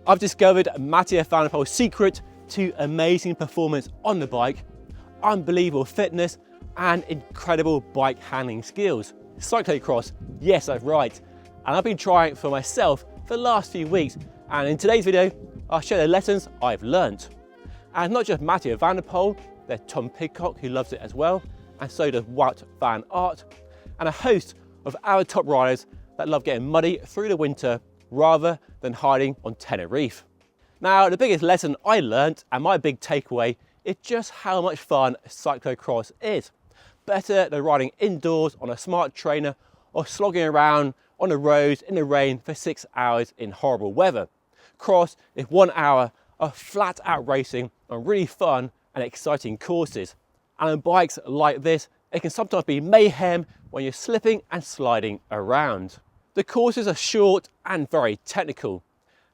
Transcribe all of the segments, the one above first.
I've discovered Mathieu van der Poel's secret to amazing performance on the bike, unbelievable fitness and incredible bike handling skills. Cyclocross, yes, that's right. And I've been trying it for myself for the last few weeks, and in today's video I'll share the lessons I've learnt. And not just Mathieu van der Poel, there's Tom Pidcock who loves it as well, and so does Wout van Aert, and a host of our top riders that love getting muddy through the winter rather than hiding on Tenerife. Now, the biggest lesson I learnt and my big takeaway is just how much fun cyclocross is. Better than riding indoors on a smart trainer or slogging around on the roads in the rain for 6 hours in horrible weather. Cross is 1 hour of flat out racing on really fun and exciting courses. And on bikes like this, it can sometimes be mayhem when you're slipping and sliding around. The courses are short and very technical.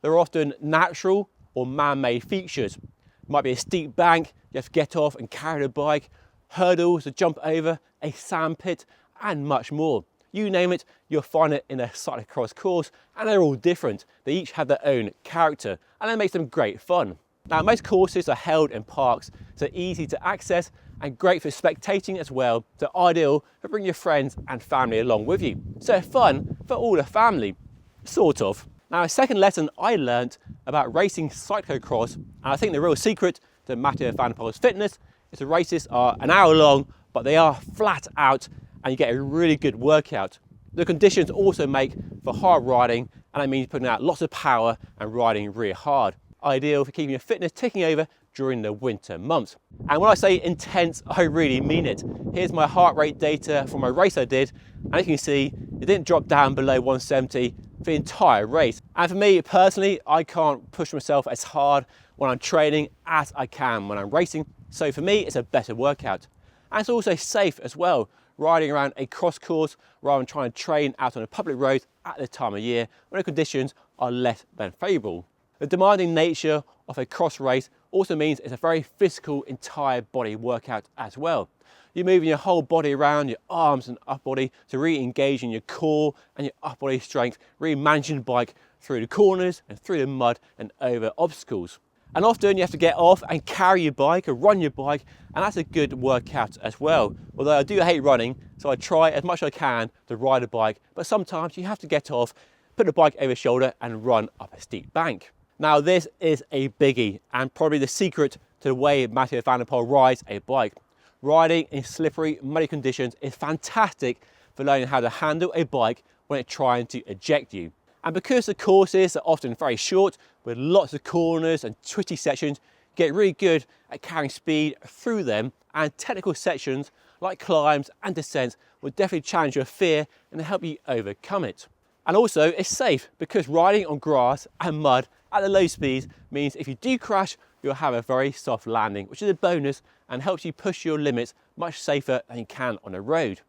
They're often natural or man-made features. It might be a steep bank, you have to get off and carry the bike, hurdles to jump over, a sandpit, and much more. You name it, you'll find it in a cyclocross course, and they're all different. They each have their own character, and that makes them great fun. Now, most courses are held in parks, so easy to access and great for spectating as well, so ideal for bringing your friends and family along with you. So fun for all the family, sort of. Now, a second lesson I learnt about racing cyclocross, and I think the real secret to Mathieu van der Poel's fitness, is the races are an hour long, but they are flat out and you get a really good workout. The conditions also make for hard riding, and that means putting out lots of power and riding really hard. Ideal for keeping your fitness ticking over during the winter months. And when I say intense, I really mean it. Here's my heart rate data from a race I did, and as you can see, it didn't drop down below 170 for the entire race. And for me personally, I can't push myself as hard when I'm training as I can when I'm racing, so for me it's a better workout. And it's also safe as well, riding around a cross course rather than trying to train out on a public road at the time of year when the conditions are less than favourable. The demanding nature of a cross race also means it's a very physical entire body workout as well. You're moving your whole body around, your arms and upper body, to really engage in your core and your upper body strength, really managing the bike through the corners and through the mud and over obstacles. And often you have to get off and carry your bike or run your bike, and that's a good workout as well. Although I do hate running, so I try as much as I can to ride a bike, but sometimes you have to get off, put the bike over your shoulder and run up a steep bank. Now, this is a biggie and probably the secret to the way Mathieu van der Poel rides a bike. Riding in slippery, muddy conditions is fantastic for learning how to handle a bike when it's trying to eject you. And because the courses are often very short, with lots of corners and twisty sections, get really good at carrying speed through them, and technical sections like climbs and descents will definitely challenge your fear and help you overcome it. And also, it's safe because riding on grass and mud at the low speeds means if you do crash, you'll have a very soft landing, which is a bonus and helps you push your limits much safer than you can on a road.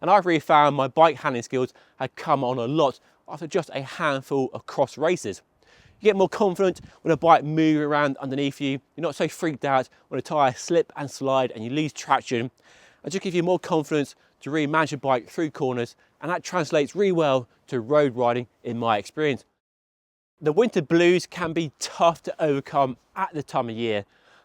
And I've really found my bike handling skills have come on a lot after just a handful of cross races. You get more confident when a bike moves around underneath you. You're not so freaked out when a tyre slip and slide and you lose traction. And just gives you more confidence to really manage your bike through corners, and that translates really well to road riding in my experience. The winter blues can be tough to overcome at the time of year,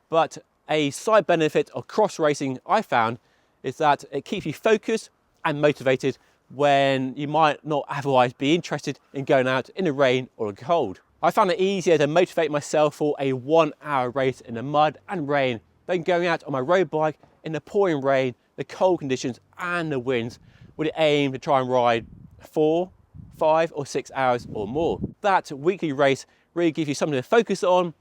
but a side benefit of cross racing I found is that it keeps you focused and motivated when you might not otherwise be interested in going out in the rain or the cold. I found it easier to motivate myself for a 1 hour race in the mud and rain than going out on my road bike in the pouring rain, the cold conditions and the winds with the aim to try and ride 4, 5 or 6 hours or more. That weekly race really gives you something to focus on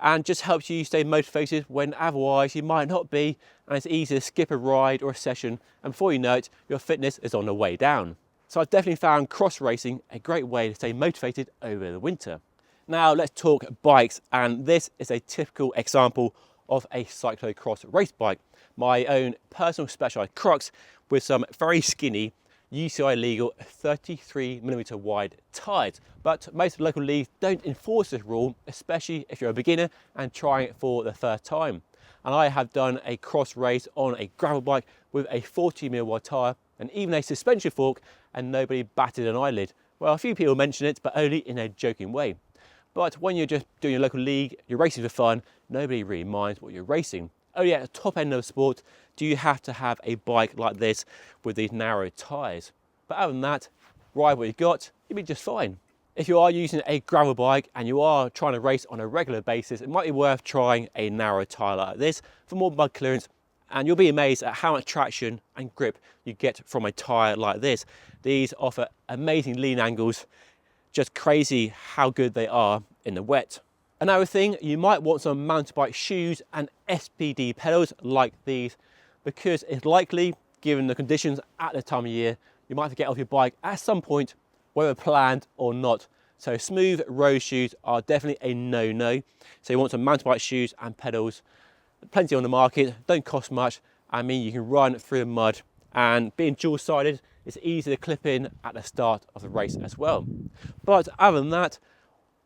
and just helps you stay motivated when otherwise you might not be, and it's easy to skip a ride or a session, and before you know it, your fitness is on the way down. So I've definitely found cross racing a great way to stay motivated over the winter. Now let's talk bikes, and this is a typical example of a cyclocross race bike. My own personal Specialized Crux with some very skinny UCI legal 33mm wide tyres. But most local leagues don't enforce this rule, especially if you're a beginner and trying it for the first time. And I have done a cross race on a gravel bike with a 40mm wide tyre and even a suspension fork, and nobody batted an eyelid. Well, a few people mention it, but only in a joking way. But when you're just doing your local league, you're racing for fun, nobody really minds what you're racing. Only at the top end of the sport do you have to have a bike like this with these narrow tyres. But other than that, ride what you've got, you'll be just fine. If you are using a gravel bike and you are trying to race on a regular basis, it might be worth trying a narrow tyre like this for more mud clearance, and you'll be amazed at how much traction and grip you get from a tyre like this. These offer amazing lean angles, just crazy how good they are in the wet. Another thing, you might want some mountain bike shoes and SPD pedals like these, because it's likely, given the conditions at the time of year, you might have to get off your bike at some point, whether planned or not. So smooth road shoes are definitely a no-no. So you want some mountain bike shoes and pedals, plenty on the market, don't cost much. I mean, you can run through the mud, and being dual-sided, it's easy to clip in at the start of the race as well. But other than that,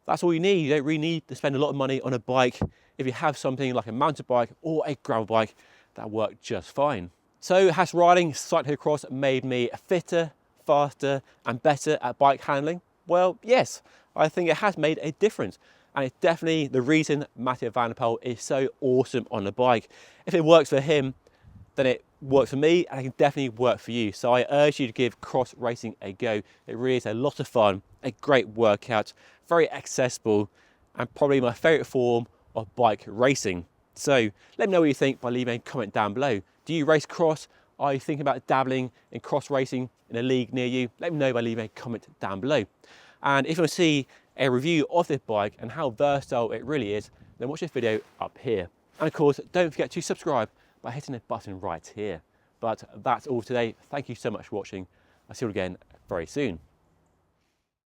that's all you need. You don't really need to spend a lot of money on a bike. If you have something like a mountain bike or a gravel bike, that work just fine. So has riding cyclocross made me fitter, faster and better at bike handling? Well, yes, I think it has made a difference. And it's definitely the reason Mathieu van der Poel is so awesome on the bike. If it works for him, then it works for me, and it can definitely work for you. So I urge you to give cross racing a go. It really is a lot of fun, a great workout, very accessible, and probably my favorite form of bike racing. So let me know what you think by leaving a comment down below. Do you race cross? Are you thinking about dabbling in cross racing in a league near you? Let me know by leaving a comment down below. And if you want to see a review of this bike and how versatile it really is, then watch this video up here. And of course, don't forget to subscribe by hitting the button right here. But that's all today. Thank you so much for watching. I'll see you again very soon.